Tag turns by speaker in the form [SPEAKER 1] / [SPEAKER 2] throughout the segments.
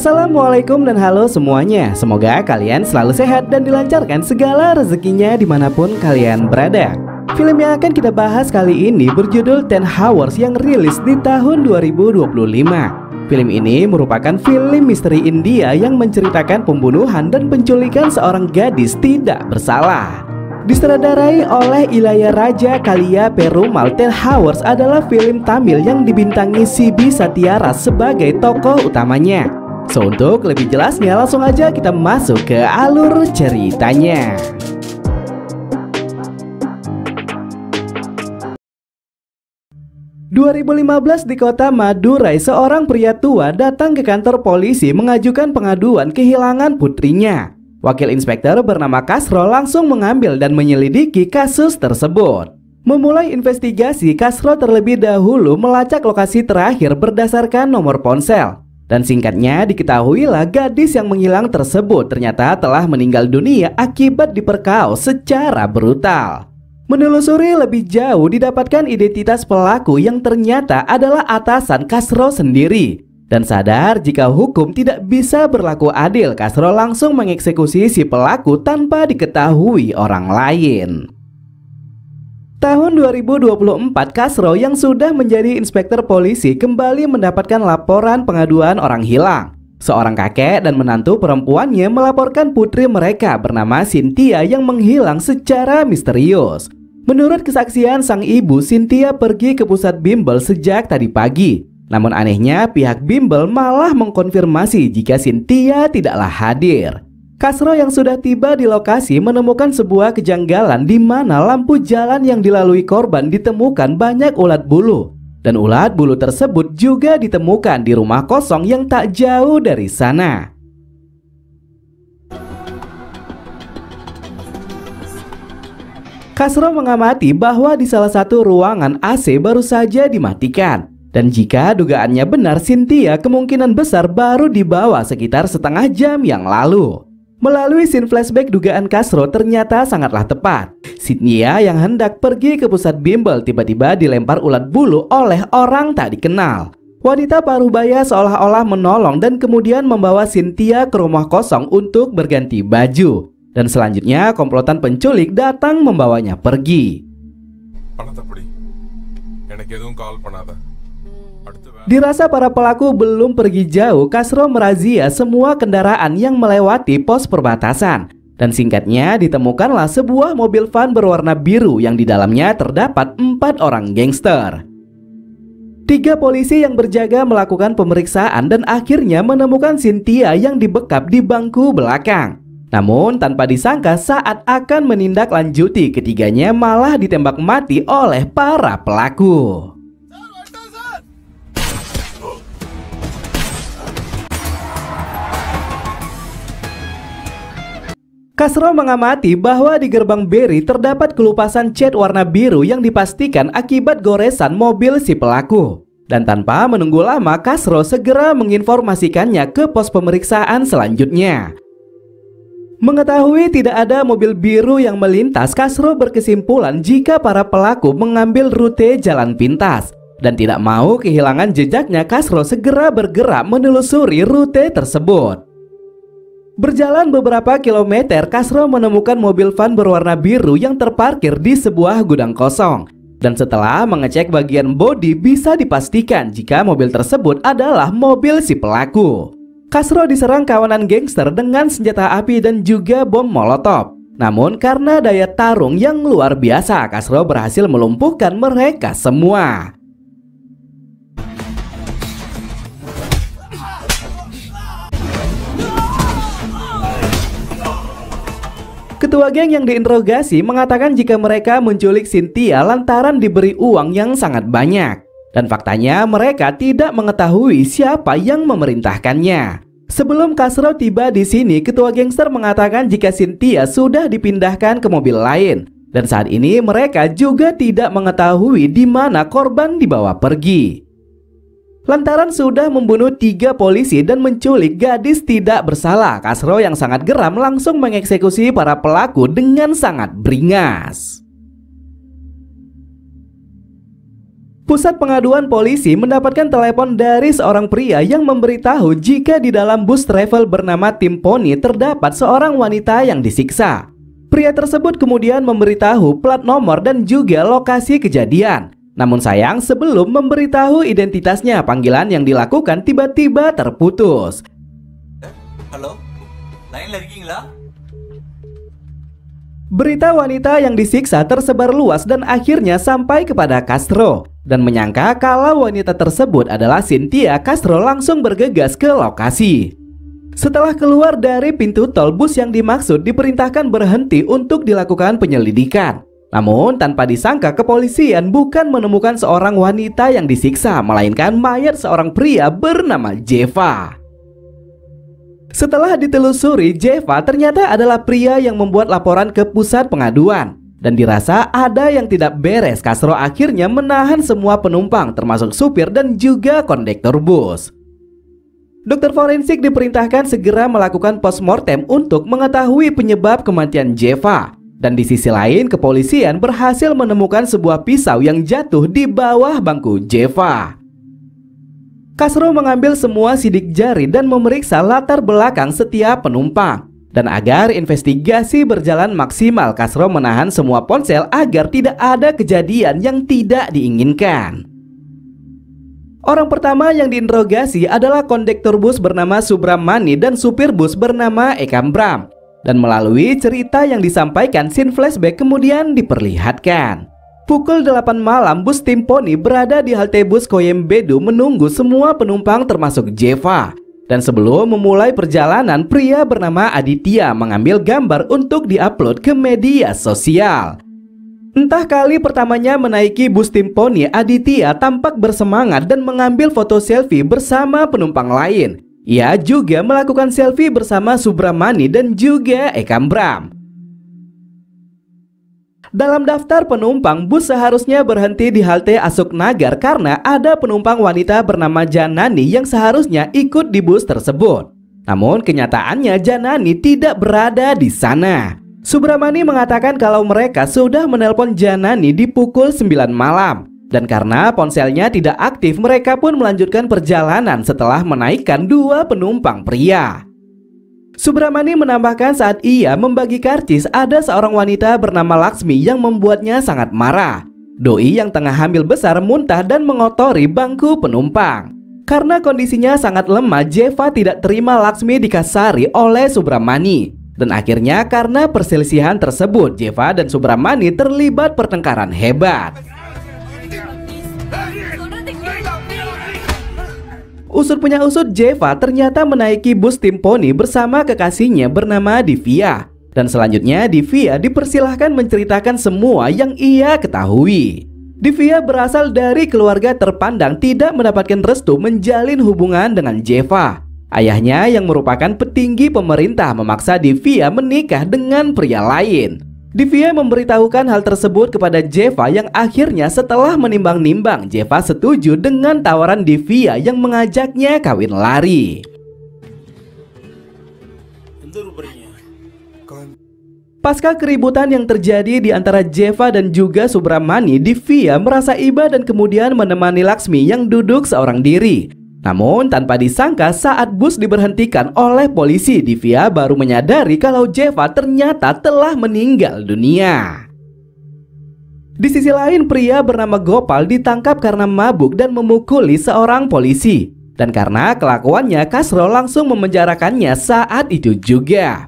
[SPEAKER 1] Assalamualaikum dan halo semuanya. Semoga kalian selalu sehat dan dilancarkan segala rezekinya dimanapun kalian berada. Film yang akan kita bahas kali ini berjudul 10 Hours yang rilis di tahun 2025. Film ini merupakan film misteri India yang menceritakan pembunuhan dan penculikan seorang gadis tidak bersalah. Disutradarai oleh Ilaiyaraaja Kalia Perumal, 10 Hours adalah film Tamil yang dibintangi Sibi Satyara sebagai tokoh utamanya. So, untuk lebih jelasnya langsung aja kita masuk ke alur ceritanya. ...2015 di kota Madurai, seorang pria tua datang ke kantor polisi mengajukan pengaduan kehilangan putrinya. Wakil inspektur bernama Kasro langsung mengambil dan menyelidiki kasus tersebut. Memulai investigasi, Kasro terlebih dahulu melacak lokasi terakhir berdasarkan nomor ponsel. Dan singkatnya diketahuilah gadis yang menghilang tersebut ternyata telah meninggal dunia akibat diperkaos secara brutal. Menelusuri lebih jauh didapatkan identitas pelaku yang ternyata adalah atasan Kasro sendiri. Dan sadar jika hukum tidak bisa berlaku adil, Kasro langsung mengeksekusi si pelaku tanpa diketahui orang lain. Tahun 2024, Kasro yang sudah menjadi inspektur polisi kembali mendapatkan laporan pengaduan orang hilang. Seorang kakek dan menantu perempuannya melaporkan putri mereka bernama Cynthia yang menghilang secara misterius. Menurut kesaksian sang ibu, Cynthia pergi ke pusat bimbel sejak tadi pagi. Namun anehnya pihak bimbel malah mengkonfirmasi jika Cynthia tidaklah hadir. Kasro yang sudah tiba di lokasi menemukan sebuah kejanggalan di mana lampu jalan yang dilalui korban ditemukan banyak ulat bulu. Dan ulat bulu tersebut juga ditemukan di rumah kosong yang tak jauh dari sana. Kasro mengamati bahwa di salah satu ruangan AC baru saja dimatikan. Dan jika dugaannya benar, Cynthia kemungkinan besar baru dibawa sekitar setengah jam yang lalu. Melalui scene flashback, dugaan Kasro ternyata sangatlah tepat. Cynthia yang hendak pergi ke pusat bimbel tiba-tiba dilempar ulat bulu oleh orang tak dikenal. Wanita parubaya seolah-olah menolong dan kemudian membawa Cynthia ke rumah kosong untuk berganti baju. Dan selanjutnya komplotan penculik datang membawanya pergi. Dirasa para pelaku belum pergi jauh, Kasro merazia semua kendaraan yang melewati pos perbatasan. Dan singkatnya ditemukanlah sebuah mobil van berwarna biru yang di dalamnya terdapat 4 orang gangster. 3 polisi yang berjaga melakukan pemeriksaan dan akhirnya menemukan Cynthia yang dibekap di bangku belakang. Namun tanpa disangka saat akan menindaklanjuti, ketiganya malah ditembak mati oleh para pelaku. Kasro mengamati bahwa di gerbang beri terdapat kelupasan cat warna biru yang dipastikan akibat goresan mobil si pelaku. Dan tanpa menunggu lama, Kasro segera menginformasikannya ke pos pemeriksaan selanjutnya. Mengetahui tidak ada mobil biru yang melintas, Kasro berkesimpulan jika para pelaku mengambil rute jalan pintas. Dan tidak mau kehilangan jejaknya, Kasro segera bergerak menelusuri rute tersebut. Berjalan beberapa kilometer, Kasro menemukan mobil van berwarna biru yang terparkir di sebuah gudang kosong. Dan setelah mengecek bagian bodi, bisa dipastikan jika mobil tersebut adalah mobil si pelaku. Kasro diserang kawanan gangster dengan senjata api dan juga bom molotov. Namun karena daya tarung yang luar biasa, Kasro berhasil melumpuhkan mereka semua. Ketua geng yang diinterogasi mengatakan jika mereka menculik Cynthia lantaran diberi uang yang sangat banyak. Dan faktanya mereka tidak mengetahui siapa yang memerintahkannya. Sebelum Kasro tiba di sini, ketua gangster mengatakan jika Cynthia sudah dipindahkan ke mobil lain. Dan saat ini mereka juga tidak mengetahui di mana korban dibawa pergi. Lantaran sudah membunuh 3 polisi dan menculik gadis tidak bersalah, Kasro yang sangat geram langsung mengeksekusi para pelaku dengan sangat beringas. Pusat pengaduan polisi mendapatkan telepon dari seorang pria yang memberitahu jika di dalam bus travel bernama Tim Pony terdapat seorang wanita yang disiksa. Pria tersebut kemudian memberitahu plat nomor dan juga lokasi kejadian. Namun sayang, sebelum memberitahu identitasnya, panggilan yang dilakukan tiba-tiba terputus.
[SPEAKER 2] Halo? Lain lagi nggak?
[SPEAKER 1] Berita wanita yang disiksa tersebar luas dan akhirnya sampai kepada Castro. Dan menyangka kalau wanita tersebut adalah Cynthia, Castro langsung bergegas ke lokasi. Setelah keluar dari pintu tol, bus yang dimaksud diperintahkan berhenti untuk dilakukan penyelidikan. Namun tanpa disangka, kepolisian bukan menemukan seorang wanita yang disiksa, melainkan mayat seorang pria bernama Jeva. Setelah ditelusuri, Jeva ternyata adalah pria yang membuat laporan ke pusat pengaduan. Dan dirasa ada yang tidak beres, Castro akhirnya menahan semua penumpang termasuk supir dan juga kondektor bus. Dokter forensik diperintahkan segera melakukan postmortem untuk mengetahui penyebab kematian Jeva. Dan di sisi lain, kepolisian berhasil menemukan sebuah pisau yang jatuh di bawah bangku Jeva. Castro mengambil semua sidik jari dan memeriksa latar belakang setiap penumpang. Dan agar investigasi berjalan maksimal, Castro menahan semua ponsel agar tidak ada kejadian yang tidak diinginkan. Orang pertama yang diinterogasi adalah kondektor bus bernama Subramani dan supir bus bernama Ekambram. Dan melalui cerita yang disampaikan, scene flashback kemudian diperlihatkan. Pukul 8 malam, bus Tim Pony berada di halte bus Koyembedu menunggu semua penumpang termasuk Jeva. Dan sebelum memulai perjalanan, pria bernama Aditya mengambil gambar untuk diupload ke media sosial. Entah kali pertamanya menaiki bus Tim Pony, Aditya tampak bersemangat dan mengambil foto selfie bersama penumpang lain. Ia juga melakukan selfie bersama Subramani dan juga Ekambram. Dalam daftar penumpang, bus seharusnya berhenti di halte Asok Nagar karena ada penumpang wanita bernama Janani yang seharusnya ikut di bus tersebut. Namun kenyataannya Janani tidak berada di sana. Subramani mengatakan kalau mereka sudah menelpon Janani di pukul 9 malam. Dan karena ponselnya tidak aktif, mereka pun melanjutkan perjalanan setelah menaikkan 2 penumpang pria. Subramani menambahkan saat ia membagi karcis, ada seorang wanita bernama Laksmi yang membuatnya sangat marah. Doi yang tengah hamil besar muntah dan mengotori bangku penumpang. Karena kondisinya sangat lemah, Jeva tidak terima Laksmi dikasari oleh Subramani. Dan akhirnya karena perselisihan tersebut, Jeva dan Subramani terlibat pertengkaran hebat. Usut punya usut, Jeva ternyata menaiki bus Tim Pony bersama kekasihnya bernama Divya. Dan selanjutnya Divya dipersilahkan menceritakan semua yang ia ketahui. Divya berasal dari keluarga terpandang, tidak mendapatkan restu menjalin hubungan dengan Jeva. Ayahnya yang merupakan petinggi pemerintah memaksa Divya menikah dengan pria lain. Divya memberitahukan hal tersebut kepada Jeva yang akhirnya setelah menimbang-nimbang, Jeva setuju dengan tawaran Divya yang mengajaknya kawin lari. Pasca keributan yang terjadi di antara Jeva dan juga Subramani, Divya merasa iba dan kemudian menemani Laksmi yang duduk seorang diri. Namun tanpa disangka saat bus diberhentikan oleh polisi, Divya baru menyadari kalau Jeva ternyata telah meninggal dunia. Di sisi lain, pria bernama Gopal ditangkap karena mabuk dan memukuli seorang polisi. Dan karena kelakuannya, Castro langsung memenjarakannya saat itu juga.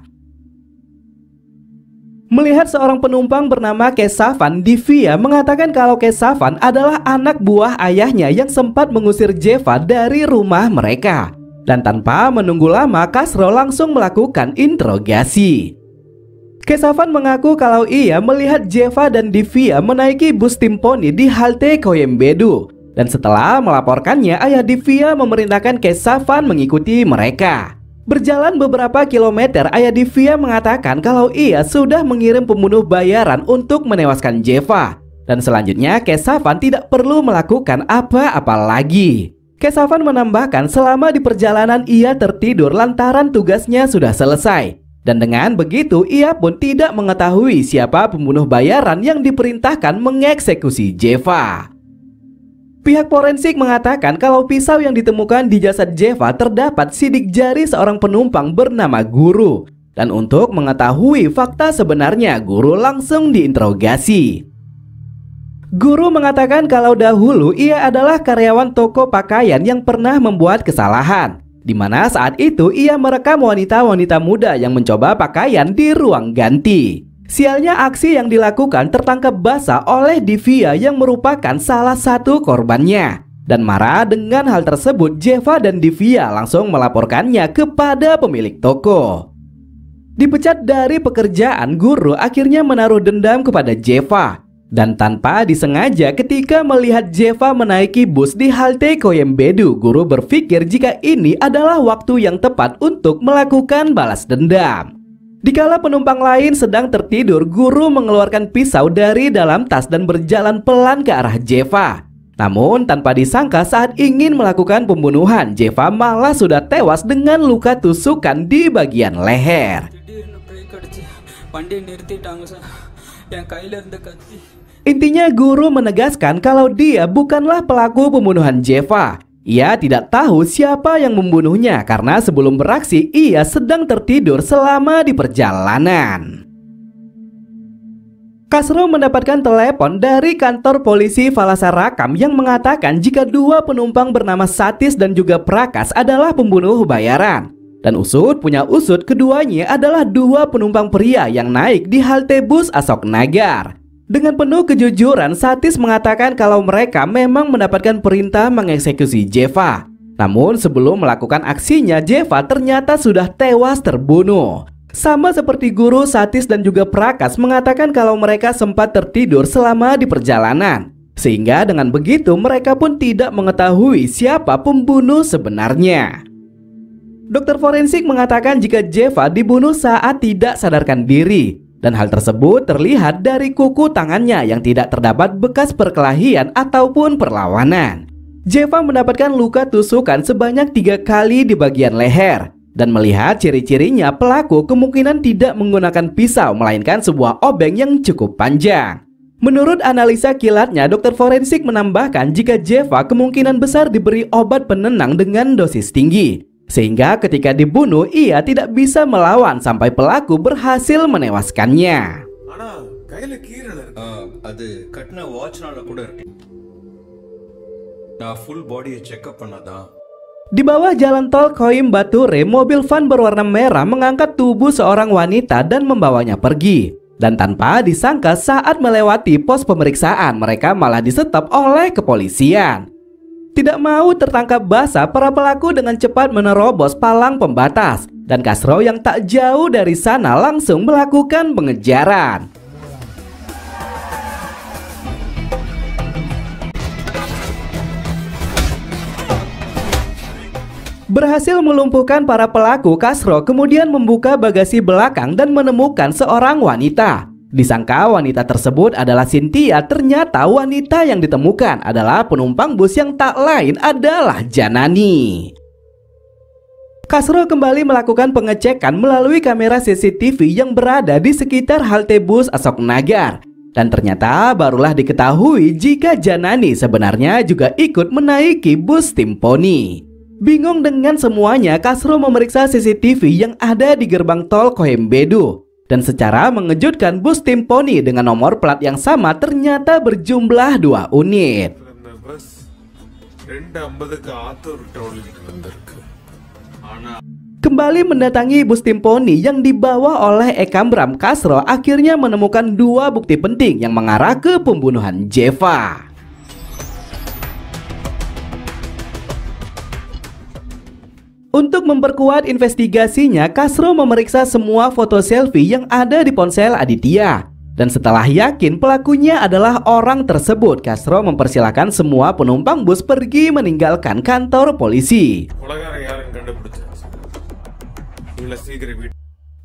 [SPEAKER 1] Melihat seorang penumpang bernama Kesavan, Divya mengatakan kalau Kesavan adalah anak buah ayahnya yang sempat mengusir Jeva dari rumah mereka. Dan tanpa menunggu lama, Castro langsung melakukan interogasi. Kesavan mengaku kalau ia melihat Jeva dan Divya menaiki bus Tim Pony di halte Koyembedu. Dan setelah melaporkannya, ayah Divya memerintahkan Kesavan mengikuti mereka. Berjalan beberapa kilometer, ayah Divya mengatakan kalau ia sudah mengirim pembunuh bayaran untuk menewaskan Jeva. Dan selanjutnya Kesavan tidak perlu melakukan apa-apa lagi. Kesavan menambahkan selama di perjalanan ia tertidur lantaran tugasnya sudah selesai. Dan dengan begitu ia pun tidak mengetahui siapa pembunuh bayaran yang diperintahkan mengeksekusi Jeva. Pihak forensik mengatakan kalau pisau yang ditemukan di jasad Jeva terdapat sidik jari seorang penumpang bernama Guru. Dan untuk mengetahui fakta sebenarnya, Guru langsung diinterogasi. Guru mengatakan kalau dahulu ia adalah karyawan toko pakaian yang pernah membuat kesalahan, di mana saat itu ia merekam wanita-wanita muda yang mencoba pakaian di ruang ganti. Sialnya aksi yang dilakukan tertangkap basah oleh Divya yang merupakan salah satu korbannya. Dan marah dengan hal tersebut, Jeva dan Divya langsung melaporkannya kepada pemilik toko. Dipecat dari pekerjaan, Guru akhirnya menaruh dendam kepada Jeva. Dan tanpa disengaja ketika melihat Jeva menaiki bus di halte Koyembedu, Guru berpikir jika ini adalah waktu yang tepat untuk melakukan balas dendam. Dikala penumpang lain sedang tertidur, Guru mengeluarkan pisau dari dalam tas dan berjalan pelan ke arah Jeva. Namun tanpa disangka saat ingin melakukan pembunuhan, Jeva malah sudah tewas dengan luka tusukan di bagian leher. Intinya Guru menegaskan kalau dia bukanlah pelaku pembunuhan Jeva. Ia tidak tahu siapa yang membunuhnya karena sebelum beraksi ia sedang tertidur selama di perjalanan. Kasro mendapatkan telepon dari kantor polisi Valasarakam yang mengatakan jika dua penumpang bernama Satis dan juga Prakas adalah pembunuh bayaran. Dan usut punya usut keduanya adalah dua penumpang pria yang naik di halte bus Asok Nagar. Dengan penuh kejujuran, Satis mengatakan kalau mereka memang mendapatkan perintah mengeksekusi Jeva. Namun sebelum melakukan aksinya, Jeva ternyata sudah tewas terbunuh. Sama seperti Guru, Satis dan juga Prakas mengatakan kalau mereka sempat tertidur selama di perjalanan. Sehingga dengan begitu mereka pun tidak mengetahui siapa pembunuh sebenarnya. Dokter forensik mengatakan jika Jeva dibunuh saat tidak sadarkan diri. Dan hal tersebut terlihat dari kuku tangannya yang tidak terdapat bekas perkelahian ataupun perlawanan. Jeva mendapatkan luka tusukan sebanyak 3 kali di bagian leher. Dan melihat ciri-cirinya, pelaku kemungkinan tidak menggunakan pisau melainkan sebuah obeng yang cukup panjang. Menurut analisa kilatnya, dokter forensik menambahkan jika Jeva kemungkinan besar diberi obat penenang dengan dosis tinggi. Sehingga ketika dibunuh ia tidak bisa melawan sampai pelaku berhasil menewaskannya. Di bawah jalan tol Koim Bature, mobil van berwarna merah mengangkat tubuh seorang wanita dan membawanya pergi. Dan tanpa disangka saat melewati pos pemeriksaan mereka malah disetop oleh kepolisian. Tidak mau tertangkap basah, para pelaku dengan cepat menerobos palang pembatas. Dan Kasro yang tak jauh dari sana langsung melakukan pengejaran. Berhasil melumpuhkan para pelaku, Kasro kemudian membuka bagasi belakang dan menemukan seorang wanita. Disangka wanita tersebut adalah Cynthia, ternyata wanita yang ditemukan adalah penumpang bus yang tak lain adalah Janani. Kasro kembali melakukan pengecekan melalui kamera CCTV yang berada di sekitar halte bus Asok Nagar. Dan ternyata barulah diketahui jika Janani sebenarnya juga ikut menaiki bus Timponi. Bingung dengan semuanya, Kasro memeriksa CCTV yang ada di gerbang tol Koyembedu. Dan secara mengejutkan bus Timponi dengan nomor plat yang sama ternyata berjumlah 2 unit. Kembali mendatangi bus Timponi yang dibawa oleh Ekambram, Kasro akhirnya menemukan 2 bukti penting yang mengarah ke pembunuhan Jeva. Untuk memperkuat investigasinya, Kasro memeriksa semua foto selfie yang ada di ponsel Aditya. Dan setelah yakin pelakunya adalah orang tersebut, Kasro mempersilahkan semua penumpang bus pergi meninggalkan kantor polisi.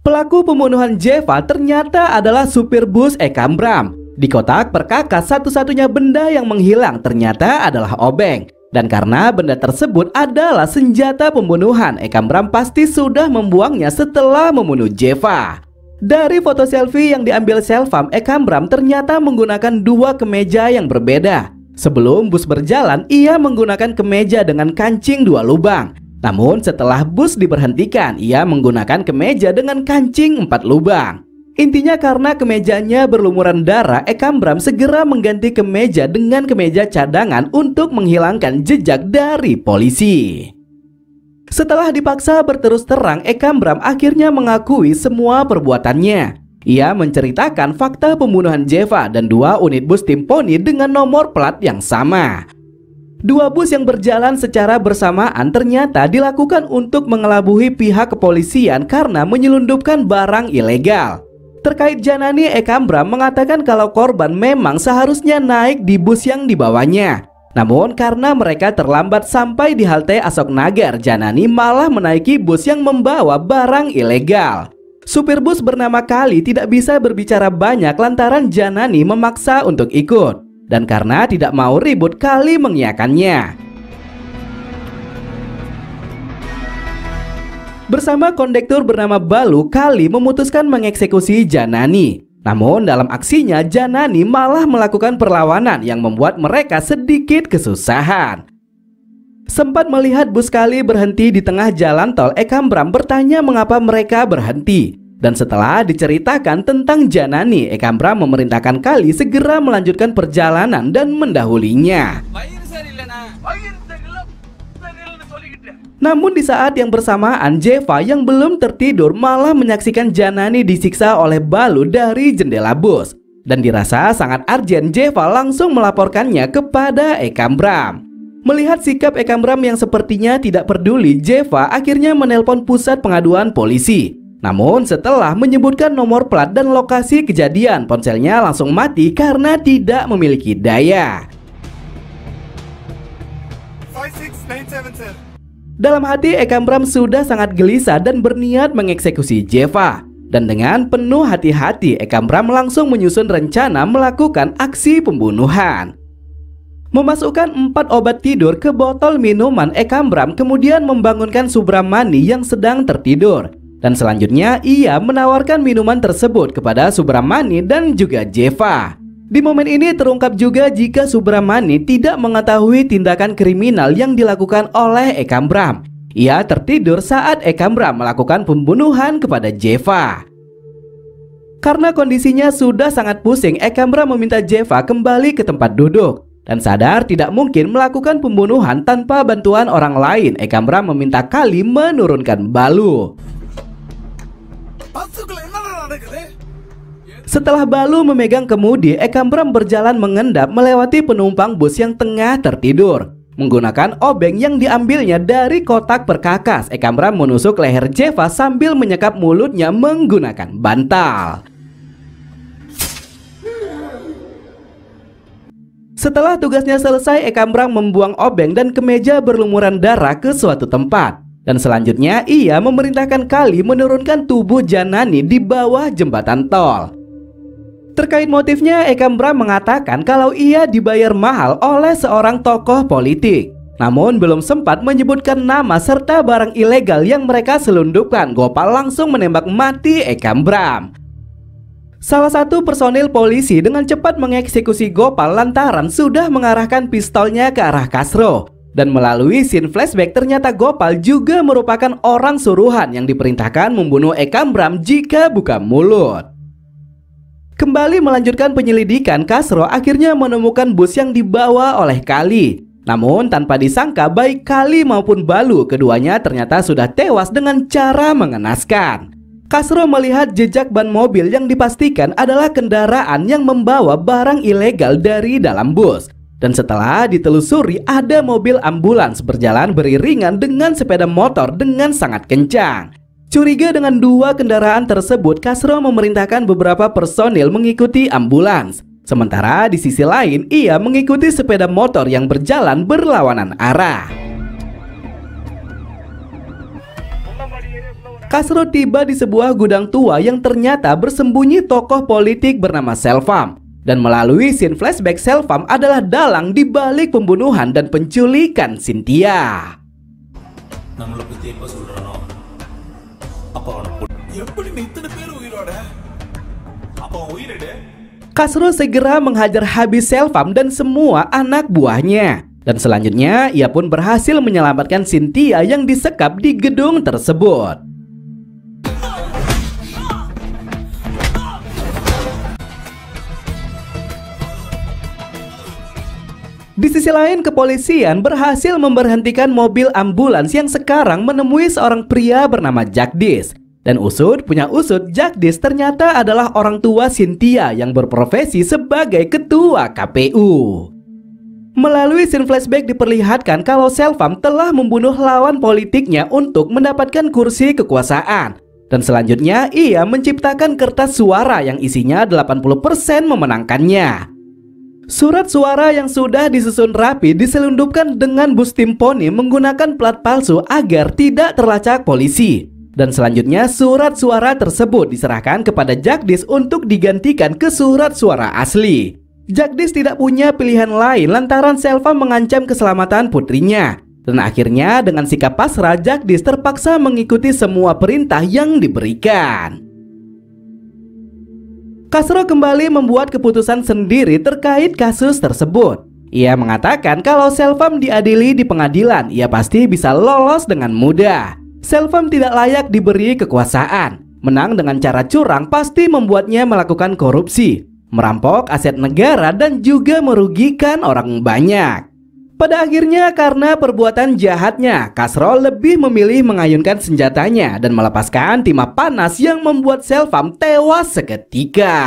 [SPEAKER 1] Pelaku pembunuhan Jeva ternyata adalah supir bus Ekambram. Di kotak perkakas satu-satunya benda yang menghilang ternyata adalah obeng. Dan karena benda tersebut adalah senjata pembunuhan, Ekambram pasti sudah membuangnya setelah membunuh Jeva. Dari foto selfie yang diambil Selvam, Ekambram ternyata menggunakan 2 kemeja yang berbeda. Sebelum bus berjalan, ia menggunakan kemeja dengan kancing 2 lubang. Namun setelah bus diberhentikan, ia menggunakan kemeja dengan kancing 4 lubang. Intinya karena kemejanya berlumuran darah, Ekam Bram segera mengganti kemeja dengan kemeja cadangan untuk menghilangkan jejak dari polisi. Setelah dipaksa berterus terang, Ekam Bram akhirnya mengakui semua perbuatannya. Ia menceritakan fakta pembunuhan Jeva dan 2 unit bus tim Poni dengan nomor plat yang sama. 2 bus yang berjalan secara bersamaan ternyata dilakukan untuk mengelabui pihak kepolisian karena menyelundupkan barang ilegal. Terkait Janani, Ekam Bram mengatakan kalau korban memang seharusnya naik di bus yang dibawanya. Namun karena mereka terlambat sampai di halte Asok Nagar, Janani malah menaiki bus yang membawa barang ilegal. Supir bus bernama Kali tidak bisa berbicara banyak lantaran Janani memaksa untuk ikut. Dan karena tidak mau ribut, Kali mengiyakannya. Bersama kondektur bernama Balu, Kali memutuskan mengeksekusi Janani. Namun dalam aksinya, Janani malah melakukan perlawanan yang membuat mereka sedikit kesusahan. Sempat melihat bus Kali berhenti di tengah jalan tol, Ekam Bram bertanya mengapa mereka berhenti. Dan setelah diceritakan tentang Janani, Ekam Bram memerintahkan Kali segera melanjutkan perjalanan dan mendahulinya. Namun di saat yang bersamaan, Jeva yang belum tertidur malah menyaksikan Janani disiksa oleh Balu dari jendela bus. Dan dirasa sangat urgent, Jeva langsung melaporkannya kepada Ekam Bram. Melihat sikap Ekam Bram yang sepertinya tidak peduli, Jeva akhirnya menelpon pusat pengaduan polisi. Namun setelah menyebutkan nomor plat dan lokasi kejadian, ponselnya langsung mati karena tidak memiliki daya.
[SPEAKER 3] 5697 sir.
[SPEAKER 1] Dalam hati, Ekam Bram sudah sangat gelisah dan berniat mengeksekusi Jeva. Dan dengan penuh hati-hati, Ekam Bram langsung menyusun rencana melakukan aksi pembunuhan. Memasukkan 4 obat tidur ke botol minuman, Ekam Bram kemudian membangunkan Subramani yang sedang tertidur. Dan selanjutnya ia menawarkan minuman tersebut kepada Subramani dan juga Jeva. Di momen ini terungkap juga jika Subramani tidak mengetahui tindakan kriminal yang dilakukan oleh Ekam Bram. Ia tertidur saat Ekam Bram melakukan pembunuhan kepada Jeva. Karena kondisinya sudah sangat pusing, Ekam Bram meminta Jeva kembali ke tempat duduk. Dan sadar tidak mungkin melakukan pembunuhan tanpa bantuan orang lain, Ekam Bram meminta Kali menurunkan Balu. Setelah Balu memegang kemudi, Ekam Bram berjalan mengendap melewati penumpang bus yang tengah tertidur. Menggunakan obeng yang diambilnya dari kotak perkakas, Ekam Bram menusuk leher Jeva sambil menyekap mulutnya menggunakan bantal. Setelah tugasnya selesai, Ekam Bram membuang obeng dan kemeja berlumuran darah ke suatu tempat. Dan selanjutnya ia memerintahkan Kali menurunkan tubuh Janani di bawah jembatan tol. Terkait motifnya, Ekam Bram mengatakan kalau ia dibayar mahal oleh seorang tokoh politik. Namun belum sempat menyebutkan nama serta barang ilegal yang mereka selundupkan, Gopal langsung menembak mati Ekam Bram. Salah satu personil polisi dengan cepat mengeksekusi Gopal lantaran sudah mengarahkan pistolnya ke arah Kasro. Dan melalui scene flashback ternyata Gopal juga merupakan orang suruhan yang diperintahkan membunuh Ekam Bram jika buka mulut. Kembali melanjutkan penyelidikan, Kasro akhirnya menemukan bus yang dibawa oleh Kali. Namun tanpa disangka baik Kali maupun Balu, keduanya ternyata sudah tewas dengan cara mengenaskan. Kasro melihat jejak ban mobil yang dipastikan adalah kendaraan yang membawa barang ilegal dari dalam bus. Dan setelah ditelusuri, ada mobil ambulans berjalan beriringan dengan sepeda motor dengan sangat kencang. Curiga dengan 2 kendaraan tersebut, Kasro memerintahkan beberapa personil mengikuti ambulans. Sementara di sisi lain, ia mengikuti sepeda motor yang berjalan berlawanan arah. Kasro tiba di sebuah gudang tua yang ternyata bersembunyi tokoh politik bernama Selvam. Dan melalui scene flashback, Selvam adalah dalang di balik pembunuhan dan penculikan Cynthia. Kasro segera menghajar habis Selvam dan semua anak buahnya. Dan selanjutnya ia pun berhasil menyelamatkan Cynthia yang disekap di gedung tersebut. Di sisi lain, kepolisian berhasil memberhentikan mobil ambulans yang sekarang menemui seorang pria bernama Jagdish. Dan usut punya usut, Jagdish ternyata adalah orang tua Cynthia yang berprofesi sebagai ketua KPU. Melalui scene flashback diperlihatkan kalau Selvam telah membunuh lawan politiknya untuk mendapatkan kursi kekuasaan. Dan selanjutnya ia menciptakan kertas suara yang isinya 80% memenangkannya. Surat suara yang sudah disusun rapi diselundupkan dengan bus tim poni menggunakan plat palsu agar tidak terlacak polisi. Dan selanjutnya surat suara tersebut diserahkan kepada Jagdish untuk digantikan ke surat suara asli. Jagdish tidak punya pilihan lain lantaran Selvam mengancam keselamatan putrinya. Dan akhirnya dengan sikap pasrah, Jagdish terpaksa mengikuti semua perintah yang diberikan. Kasro kembali membuat keputusan sendiri terkait kasus tersebut. Ia mengatakan kalau Selvam diadili di pengadilan, ia pasti bisa lolos dengan mudah. Selvam tidak layak diberi kekuasaan. Menang dengan cara curang pasti membuatnya melakukan korupsi, merampok aset negara dan juga merugikan orang banyak. Pada akhirnya karena perbuatan jahatnya, Kasro lebih memilih mengayunkan senjatanya dan melepaskan timah panas yang membuat Selvam tewas seketika.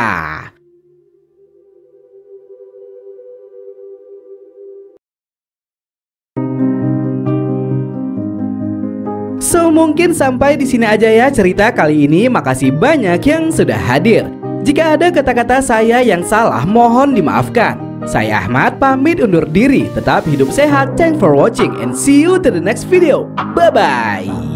[SPEAKER 1] So, mungkin sampai di sini aja ya cerita kali ini. Makasih banyak yang sudah hadir. Jika ada kata-kata saya yang salah, mohon dimaafkan. Saya Ahmad pamit undur diri. Tetap hidup sehat. Thanks for watching and see you to the next video. Bye bye.